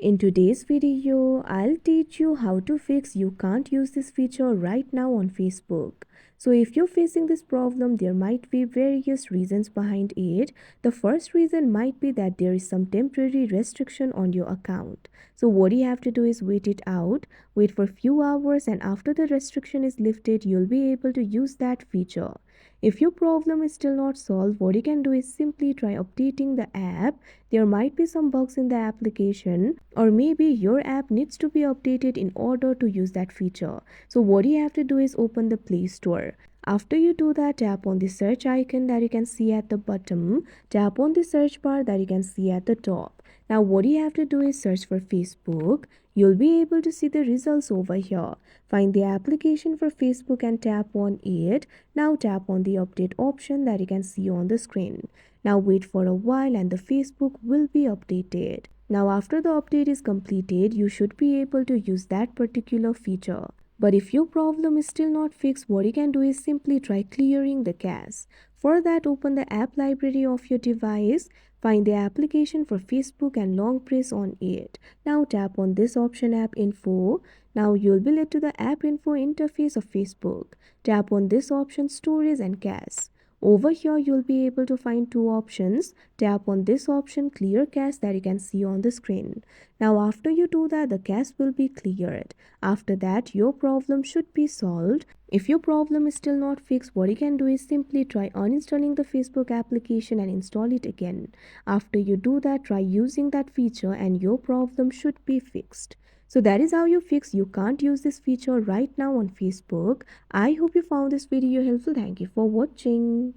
In today's video, I'll teach you how to fix you can't use this feature right now on Facebook. So if you're facing this problem, there might be various reasons behind it. The first reason might be that there is some temporary restriction on your account. So what you have to do is wait it out, wait for a few hours, and after the restriction is lifted, you'll be able to use that feature. If your problem is still not solved, what you can do is simply try updating the app. There might be some bugs in the application, or maybe your app needs to be updated in order to use that feature. So what you have to do is open the Play Store. After you do that, tap on the search icon that you can see at the bottom. Tap on the search bar that you can see at the top. Now what you have to do is search for Facebook. You'll be able to see the results over here. Find the application for Facebook and tap on it. Now tap on the update option that you can see on the screen. Now wait for a while and the Facebook will be updated. Now after the update is completed, you should be able to use that particular feature. But if your problem is still not fixed, what you can do is simply try clearing the cache. For that, open the app library of your device, find the application for Facebook and long press on it. Now tap on this option, App Info. Now you'll be led to the App Info interface of Facebook. Tap on this option, Storage and Cache. Over here, you'll be able to find two options. Tap on this option, Clear Cache, that you can see on the screen. Now after you do that, the cache will be cleared. After that, your problem should be solved. If your problem is still not fixed, what you can do is simply try uninstalling the Facebook application and install it again. After you do that, try using that feature and your problem should be fixed. So that is how you fix you can't use this feature right now on Facebook. I hope you found this video helpful. Thank you for watching.